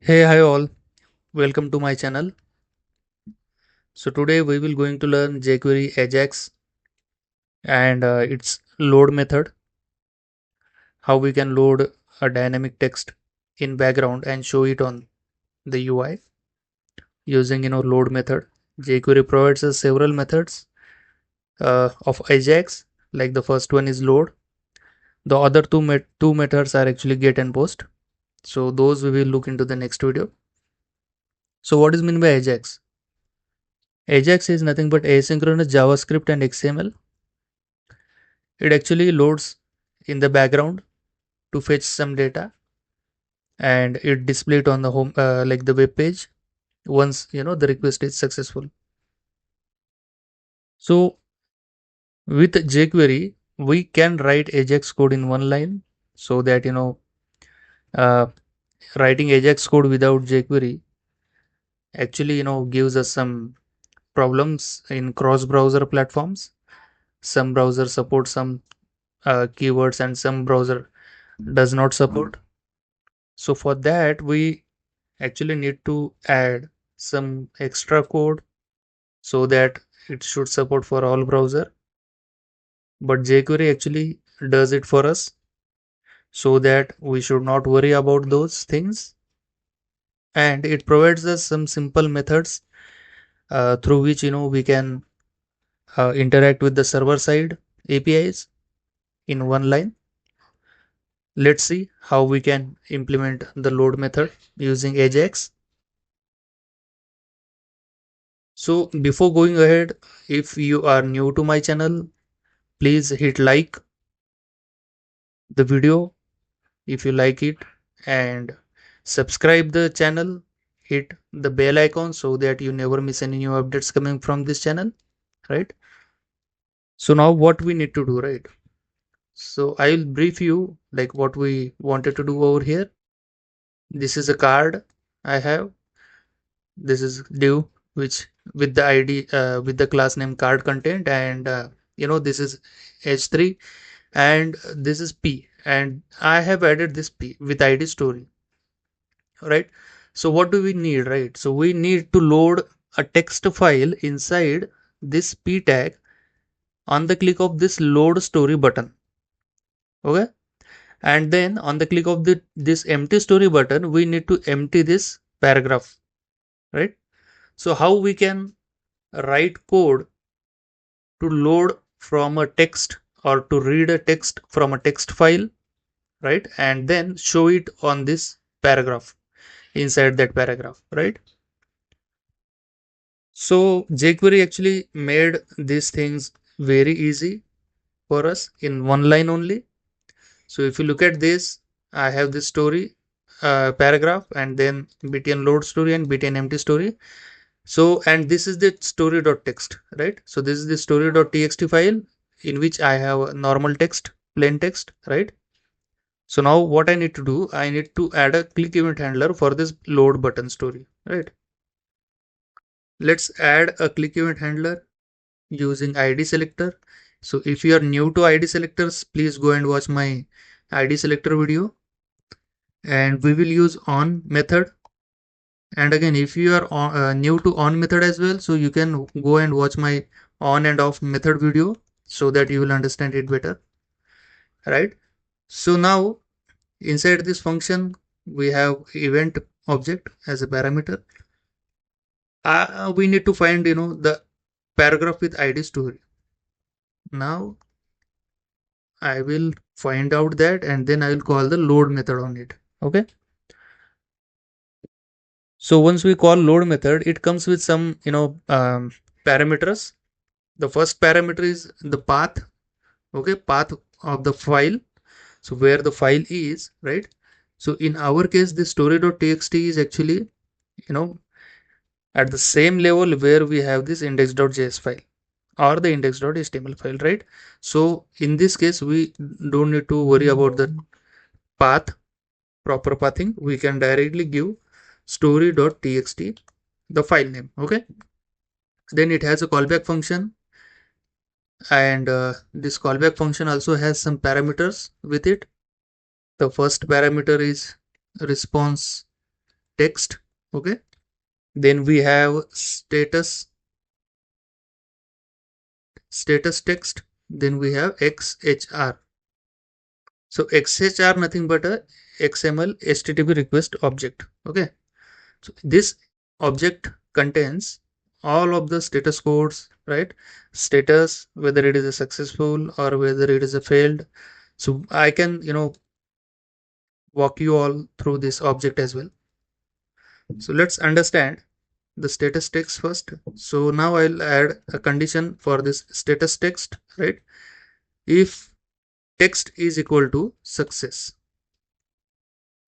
Hey, hi all. Welcome to my channel. So today we will going to learn jQuery AJAX and its load method. How we can load a dynamic text in background and show it on the UI using load method. jQuery provides us several methods of AJAX. Like the first one is load. The other two methods are actually get and post. So those we will look into the next video. So what is meant by AJAX? AJAX is nothing but asynchronous JavaScript and XML. It actually loads in the background to fetch some data and it display it on the home like the web page once the request is successful. So with jQuery we can write AJAX code in one line, so that uh, writing AJAX code without jQuery actually gives us some problems in cross browser platforms. Some browser support some keywords and some browser does not support. So for that we actually need to add some extra code so that it should support for all browser, but jQuery actually does it for us, so that we should not worry about those things. And it provides us some simple methods through which we can interact with the server side APIs in one line. Let's see how we can implement the load method using AJAX. So before going ahead, if you are new to my channel, please hit like the video if you like it, and subscribe the channel. Hit the bell icon so that you never miss any new updates coming from this channel, right? So now what we need to do, right? So I'll brief you like what we wanted to do over here. This is a card I have. This is div which with the id with the class name card content, and this is h3, and this is p, and I have added this p with id story, right? So what do we need, right? So we need to load a text file inside this p tag on the click of this load story button. Okay, and then on the click of this empty story button we need to empty this paragraph, right? So how we can write code to load from a text or to read a text from a text file, right, and then show it on this paragraph, inside that paragraph, right? So jQuery actually made these things very easy for us in one line only. So if you look at this, I have this story paragraph, and then btn load story and btn empty story. So, and this is the story.txt, right? So this is the story.txt file in which I have a normal text, plain text, right? So now what I need to do, I need to add a click event handler for this load button story, right? Let's add a click event handler using id selector. So if you are new to id selectors, please go and watch my id selector video, and we will use on method. And again, if you are new to on method as well, so you can go and watch my on and off method video so that you will understand it better, right? So now inside this function we have event object as a parameter. We need to find the paragraph with id story. Now I will find out that, and then I will call the load method on it. Okay, so once we call load method, it comes with some parameters. The first parameter is the path. Okay, path of the file, so where the file is, right? So in our case the story.txt is actually at the same level where we have this index.js file or the index.html file, right? So in this case we don't need to worry about the path, proper pathing. We can directly give story.txt the file name. Okay, then it has a callback function, and this callback function also has some parameters with it. The first parameter is response text. Okay, then we have status text, then we have XHR. So XHR nothing but a XML HTTP request object. Okay, so this object contains all of the status codes, right? Status, whether it is a successful or whether it is a failed. So I can walk you all through this object as well. So let's understand the status text first. So now I'll add a condition for this status text, right? If text is equal to success,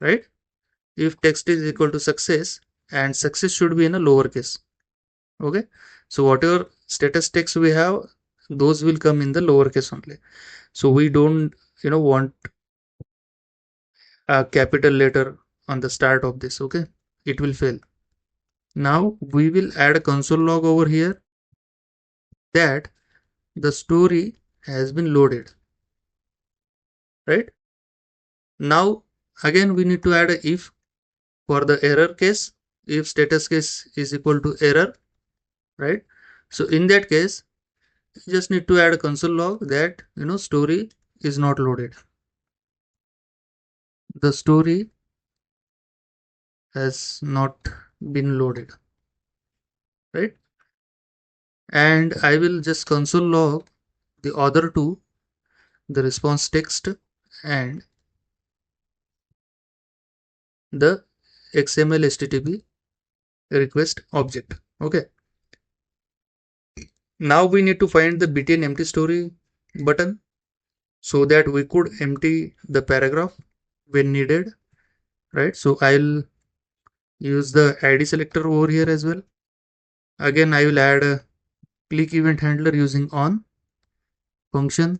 right? If text is equal to success, and success should be in a lowercase. Okay, so whatever status text we have, those will come in the lowercase only. So we don't want a capital letter on the start of this. Okay, it will fail. Now we will add a console log over here that the story has been loaded, right? Now again we need to add a if for the error case. If status case is equal to error, right? So in that case, you just need to add a console log that story is not loaded. The story has not been loaded, right? And I will just console log the other two, the response text and the XML HTTP request object. Okay, now we need to find the btn empty story button so that we could empty the paragraph when needed, right? So I'll use the id selector over here as well. Again, I will add a click event handler using on function.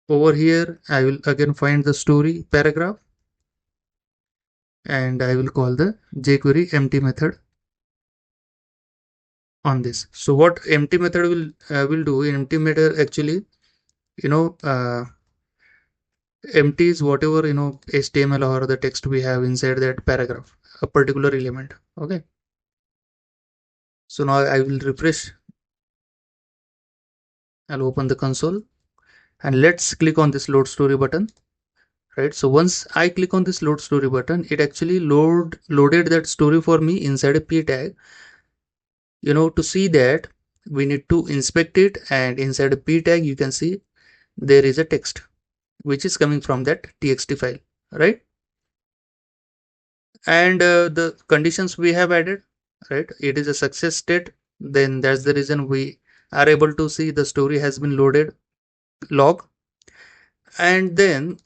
Over here, I will again find the story paragraph and I will call the jQuery empty method on this. So what empty method will do, empty method actually, empties whatever HTML or the text we have inside that paragraph, a particular element. Okay. So now I will refresh. I'll open the console and let's click on this load story button. Right, so once I click on this load story button, it actually loaded that story for me inside a p tag. To see that, we need to inspect it, and inside a p tag you can see there is a text which is coming from that txt file, right? And the conditions we have added, right, it is a success state, then that's the reason we are able to see the story has been loaded log. And then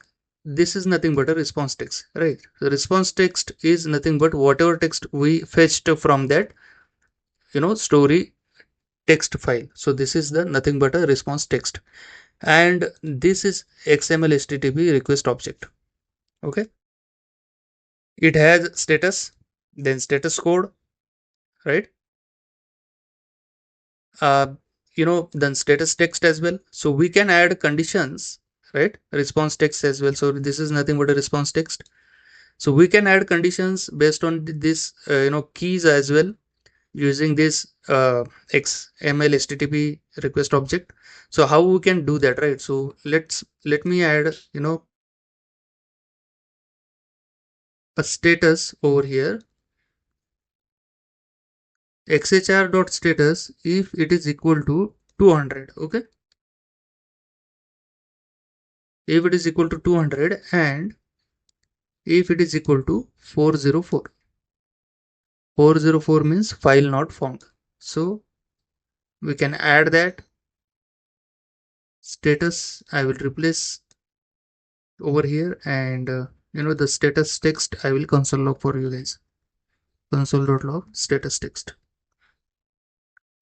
this is nothing but a response text, right? The response text is nothing but whatever text we fetched from that story text file. So this is the nothing but a response text, and this is xml http request object. Okay, it has status, then status code, right? Then status text as well. So we can add conditions, right? Response text as well. So this is nothing but a response text. So we can add conditions based on this keys as well, using this xml http request object. So how we can do that, right? So let me add a status over here, xhr.status if it is equal to 200. Okay, if it is equal to 200 and if it is equal to 404. 404 means file not found. So we can add that status. I will replace over here, and the status text I will console log for you guys, console.log status text,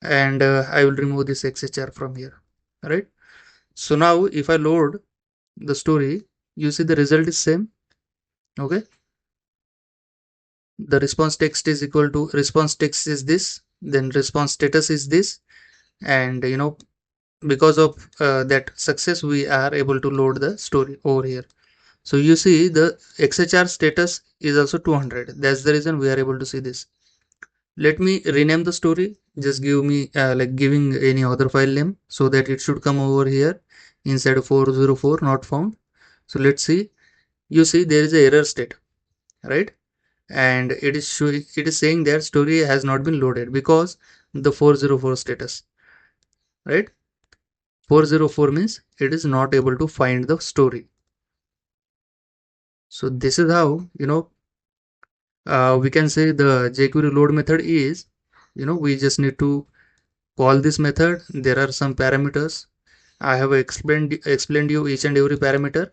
and I will remove this xhr from here. All right, so now if I load the story, you see the result is same. Okay, the response text is equal to response text is this, then response status is this, and because of that success we are able to load the story over here. So you see the XHR status is also 200. That's the reason we are able to see this. Let me rename the story. Just give me like giving any other file name so that it should come over here inside 404 not found. So let's see. You see there is a error state, right? And it is showing, it is saying that story has not been loaded because the 404 status, right? 404 means it is not able to find the story. So this is how, we can say the jQuery load method is, we just need to call this method. There are some parameters. I have explained you each and every parameter,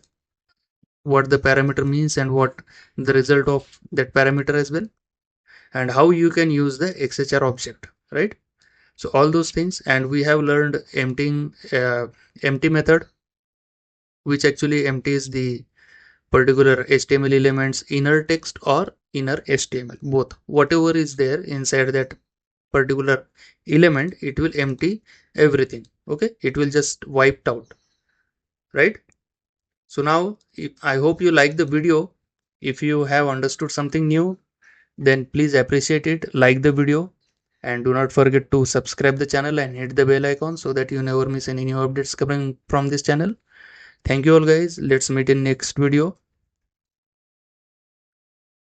what the parameter means and what the result of that parameter as well, and how you can use the XHR object, right? So all those things, and we have learned empty method, which actually empties the particular HTML elements inner text or inner HTML, both. Whatever is there inside that particular element, it will empty everything. Okay, it will just wiped out, right? So now I hope you like the video. If you have understood something new, then please appreciate it, like the video, and do not forget to subscribe the channel and hit the bell icon so that you never miss any new updates coming from this channel. Thank you all guys. Let's meet in next video.